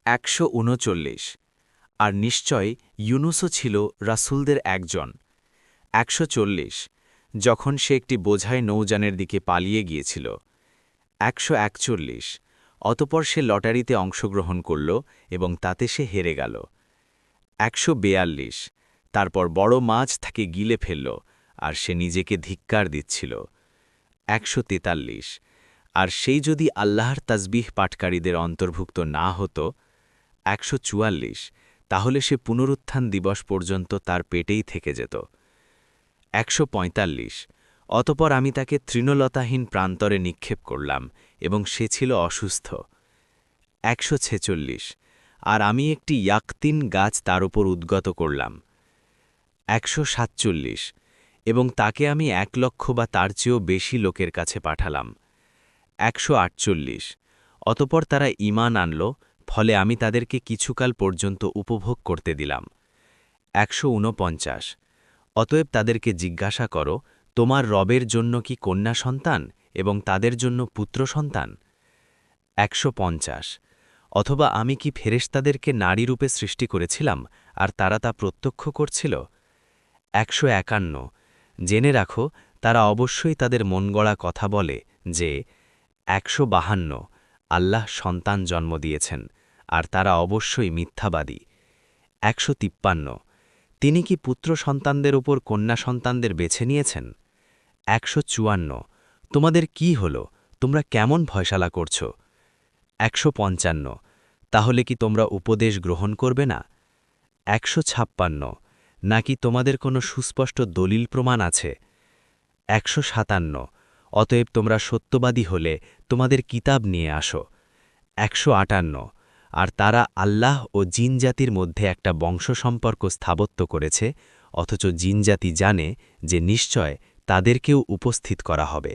139 আর নিশ্চয় ইউনুসও ছিল রাসূলদের একজন। 140 যখন সে একটি বোঝাই নৌযানের দিকে পালিয়ে গিয়েছিল। 141 অতপর সে লটারিতে অংশগ্রহণ করল এবং তাতে সে হেরে গেল। 142 তারপর বড় মাছ তাকে গিলে ফেলল, আর সে নিজেকে ধিক্কার দিচ্ছিল। 143 আর সেই যদি আল্লাহর তাসবিহ পাঠকারীদের অন্তর্ভুক্ত না হতো। 144 তাহলে সে পুনরুত্থান দিবস পর্যন্ত তার পেটেই থেকে যেত। 145 অতপর আমি তাকে তৃণলতাহীন প্রান্তরে নিক্ষেপ করলাম এবং সে ছিল অসুস্থ। 146 আর আমি একটি ইয়াকতিন গাছ তার উপর উদ্গত করলাম। 147 এবং তাকে আমি 1 লক্ষ বা তার চেয়েও বেশি লোকের কাছে পাঠালাম। 148 অতপর তারা ঈমান আনল, ফলে আমি তাদেরকে কিছুকাল পর্যন্ত উপভোগ করতে দিলাম। 149 অতএব তাদেরকে জিজ্ঞাসা করো, তোমার রবের জন্য কি কন্যা সন্তান এবং তাদের জন্য পুত্র সন্তান? 150 অথবা আমি কি ফেরেশতাদেরকে নারী রূপে সৃষ্টি করেছিলাম, আর তারা তা প্রত্যক্ষ করছিল? 151 জেনে রাখো, তারা অবশ্যই তাদের মনগড়া কথা বলে যে 152 আল্লাহ সন্তান জন্ম দিয়েছেন, আর তারা অবশ্যই মিথ্যাবাদী। 153 তিনি কি পুত্র সন্তানদের উপর কন্যা সন্তানদের বেছে নিয়েছেন? 154 তোমাদের কি হল, তোমরা কেমন ফয়সালা করছ? 155 তাহলে কি তোমরা উপদেশ গ্রহণ করবে না? 156 নাকি তোমাদের কোনো সুস্পষ্ট দলিল প্রমাণ আছে? 157 অতএব তোমরা সত্যবাদী হলে তোমাদের কিতাব নিয়ে আসো। 158 আর তারা আল্লাহ ও জিনজাতির মধ্যে একটা বংশ সম্পর্ক স্থাপত্য করেছে, অথচ জিনজাতি জানে যে নিশ্চয় তাদেরকেও উপস্থিত করা হবে।